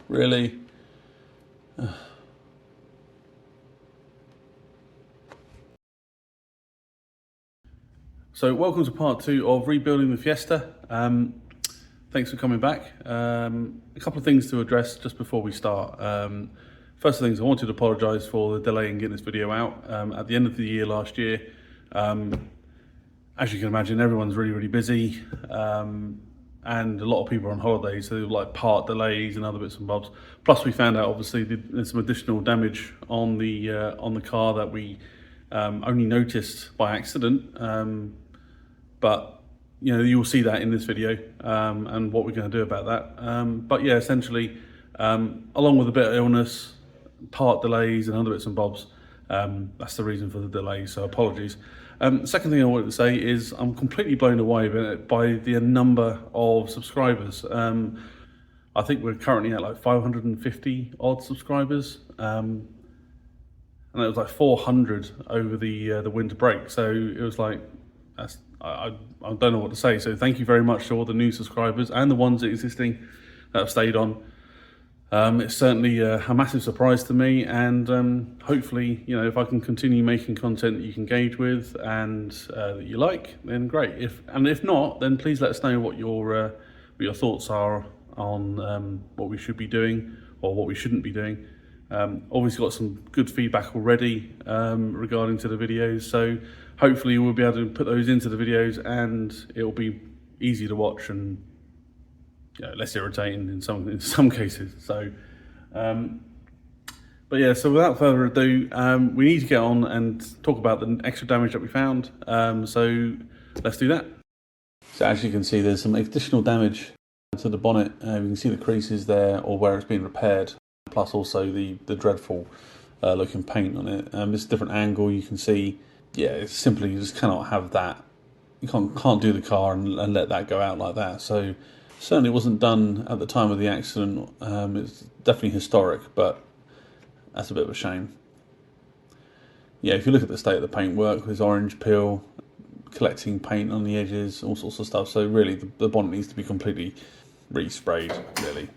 Really? So welcome to part 2 of rebuilding the Fiesta. Thanks for coming back. A couple of things to address just before we start. First of things, I wanted to apologise for the delay in getting this video out. At the end of the year last year, as you can imagine, everyone's really busy, and a lot of people are on holiday, so there were like part delays and other bits and bobs. Plus, we found out obviously there's some additional damage on the car that we only noticed by accident. But you know, you'll see that in this video, and what we're going to do about that. But yeah, essentially, along with a bit of illness, part delays and other bits and bobs, that's the reason for the delay, so apologies. Second thing I wanted to say is I'm completely blown away by the number of subscribers. I think we're currently at like 550 odd subscribers, and it was like 400 over the winter break. So it was like, I don't know what to say. So thank you very much to all the new subscribers and the ones existing that have stayed on. It's certainly a massive surprise to me, and hopefully, you know, if I can continue making content that you can engage with and that you like, then great. If not, then please let us know what your thoughts are on what we should be doing or what we shouldn't be doing. Obviously got some good feedback already regarding to the videos, so hopefully we'll be able to put those into the videos and it'll be easy to watch and, you know, less irritating in some cases. So but yeah, so without further ado, we need to get on and talk about the extra damage that we found. So let's do that. So as you can see, there's some additional damage to the bonnet. You can see the creases there, or where it's been repaired, plus also the dreadful looking paint on it. This is a different angle. You can see, yeah, it's simply, you just cannot have that. You can't do the car and let that go out like that. So certainly wasn't done at the time of the accident. It's definitely historic, but that's a bit of a shame. Yeah, if you look at the state of the paintwork, there's orange peel, collecting paint on the edges, all sorts of stuff. So really, the bonnet needs to be completely resprayed, really.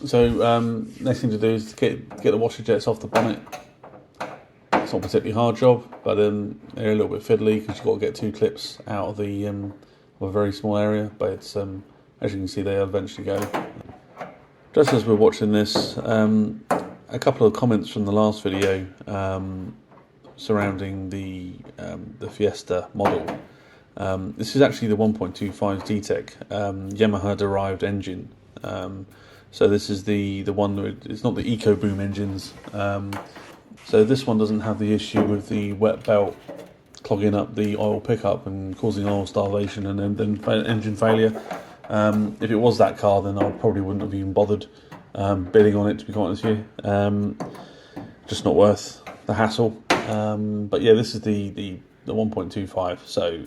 So next thing to do is to get the washer jets off the bonnet. It's not a particularly hard job, but they're a little bit fiddly because you've got to get 2 clips out of the of a very small area. But it's as you can see, they'll eventually go. Just as we're watching this, a couple of comments from the last video surrounding the Fiesta model. This is actually the 1.25 D-Tech Yamaha derived engine. So this is the one that it's not the EcoBoom engines. So this one doesn't have the issue with the wet belt clogging up the oil pickup and causing oil starvation and then engine failure. If it was that car, then I probably wouldn't have even bothered bidding on it, to be quite honest with you. Just not worth the hassle. But yeah, this is the 1.25. So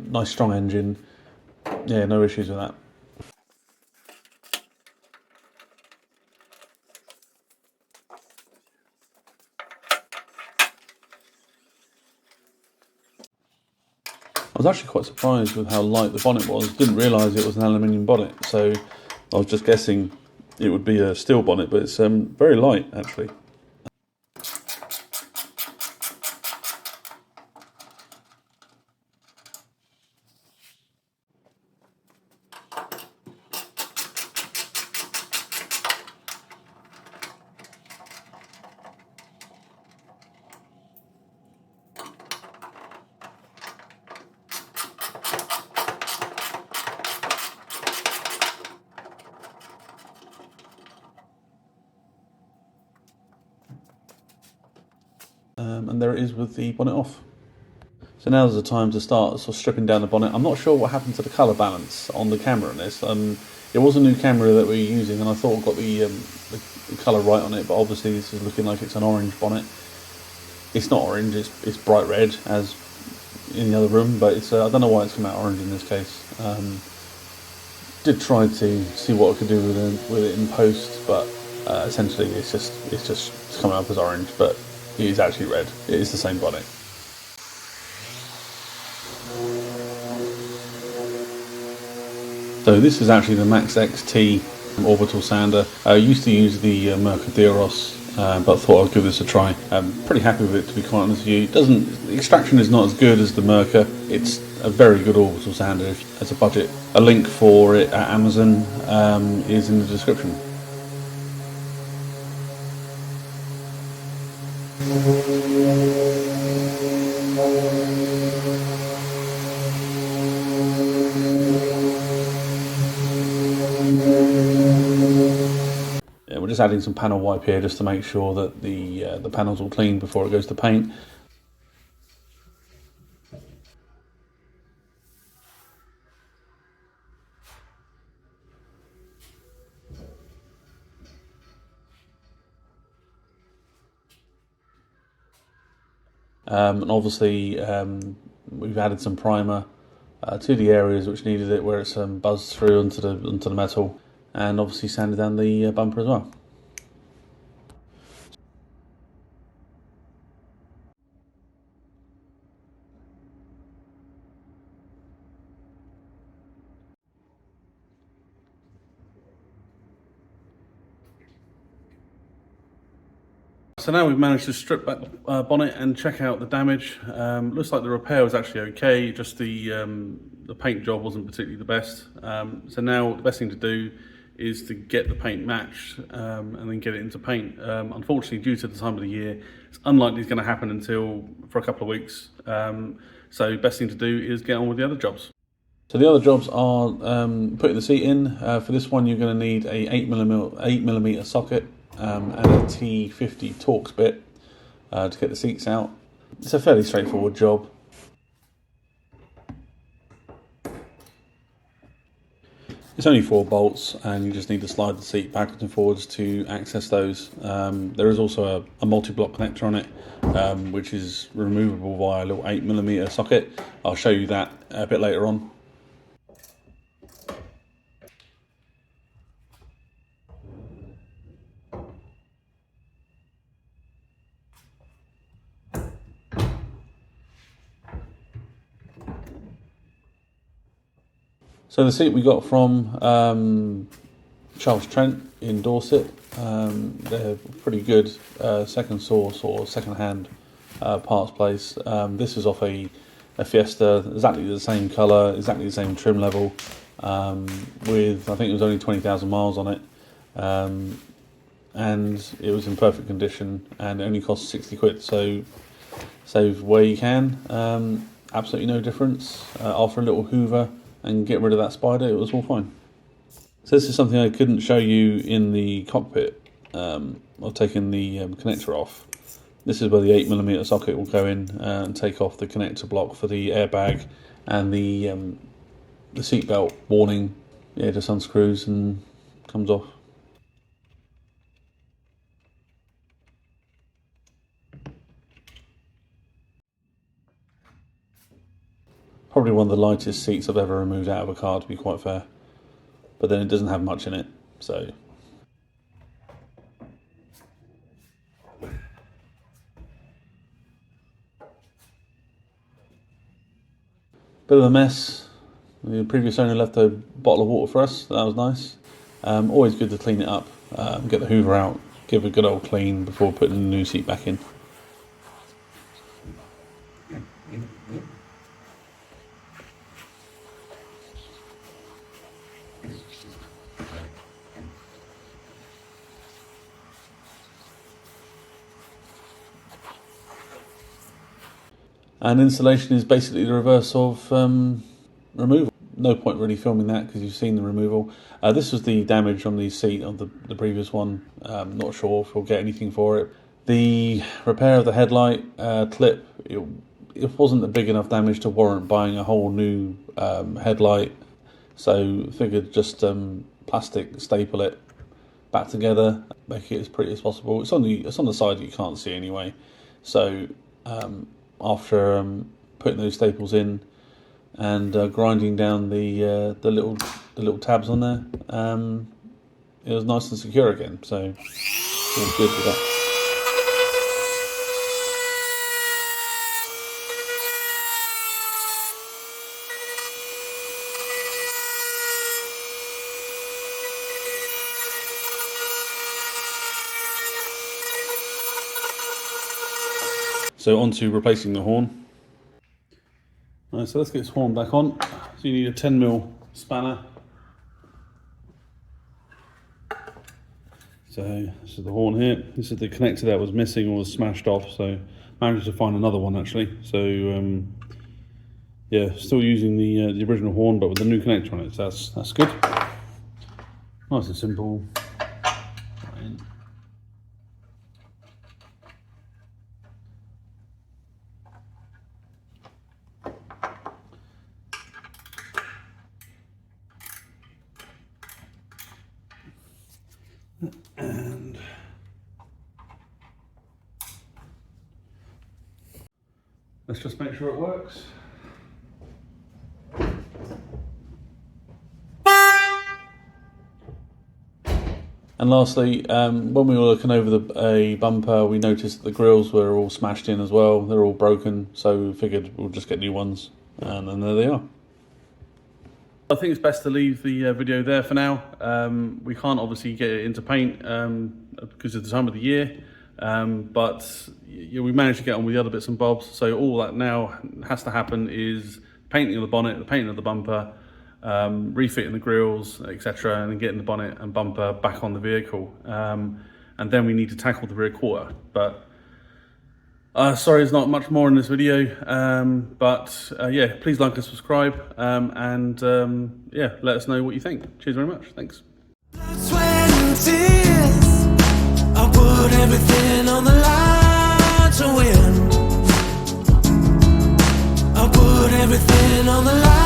nice strong engine. Yeah, no issues with that. I was actually quite surprised with how light the bonnet was. Didn't realise it was an aluminium bonnet, so I was just guessing it would be a steel bonnet, but it's very light actually. And there it is with the bonnet off. So now's the time to start sort of stripping down the bonnet. I'm not sure what happened to the colour balance on the camera in this. It was a new camera that we were using, and I thought I got the colour right on it, but obviously this is looking like it's an orange bonnet. It's not orange, it's bright red, as in the other room, but it's I don't know why it's come out orange in this case. Did try to see what I could do with it in post, but essentially it's just coming up as orange, but it is actually red. It is the same bonnet. So this is actually the Max XT orbital sander. I used to use the Mercaderos, but thought I'd give this a try. I'm pretty happy with it, to be quite honest with you. The extraction is not as good as the Merca. It's a very good orbital sander as a budget. A link for it at Amazon is in the description. We're just adding some panel wipe here just to make sure that the panel's all clean before it goes to paint. And obviously we've added some primer to the areas which needed it, where it's buzzed through onto the metal, and obviously sanded down the bumper as well. So now we've managed to strip back the bonnet and check out the damage. Looks like the repair was actually okay, just the paint job wasn't particularly the best. So now the best thing to do is to get the paint matched and then get it into paint. Unfortunately, due to the time of the year, it's unlikely it's going to happen for a couple of weeks. So best thing to do is get on with the other jobs. So the other jobs are putting the seat in. For this one, you're going to need a 8mm socket and a T50 Torx bit to get the seats out. It's a fairly straightforward job. It's only 4 bolts, and you just need to slide the seat backwards and forwards to access those. There is also a multi-block connector on it, which is removable via a little 8mm socket. I'll show you that a bit later on. So the seat we got from Charles Trent in Dorset. They're pretty good second source or second-hand parts place. This is off a Fiesta, exactly the same colour, exactly the same trim level, with, I think it was only 20,000 miles on it, and it was in perfect condition, and it only cost 60 quid, so save where you can. Absolutely no difference. After a little hoover and get rid of that spider, it was all fine. So this is something I couldn't show you in the cockpit of taking the connector off. This is where the 8mm socket will go in and take off the connector block for the airbag, and the seatbelt warning. Yeah, just unscrews and comes off. Probably one of the lightest seats I've ever removed out of a car, to be quite fair. But then it doesn't have much in it, so. Bit of a mess. The previous owner left a bottle of water for us, that was nice. Always good to clean it up, get the hoover out, give it a good old clean before putting the new seat back in. And installation is basically the reverse of removal. No point really filming that because you've seen the removal. This was the damage on the seat of the previous one. Not sure if we'll get anything for it. The repair of the headlight clip, it wasn't a big enough damage to warrant buying a whole new headlight. So figured just plastic staple it back together, make it as pretty as possible. It's on the side that you can't see anyway. So after putting those staples in and grinding down the little tabs on there, it was nice and secure again. So it was good with that. So on to replacing the horn. Right, so let's get this horn back on. So you need a 10mm spanner. So this is the horn here. This is the connector that was missing or was smashed off. So managed to find another one actually. So yeah, still using the original horn, but with the new connector on it. So that's good. Nice and simple. And let's just make sure it works. And lastly, when we were looking over a bumper, we noticed that the grills were all smashed in as well. They're all broken, so we figured we'll just get new ones, and then there they are. I think it's best to leave the video there for now. We can't obviously get it into paint because of the time of the year, but we managed to get on with the other bits and bobs. So all that now has to happen is painting of the bonnet, the painting of the bumper, refitting the grills, etc., and then getting the bonnet and bumper back on the vehicle. And then we need to tackle the rear quarter. But sorry, there's not much more in this video, but yeah, please like and subscribe, and yeah, let us know what you think. Cheers very much. Thanks. I put everything on the line to win. I put everything on the line.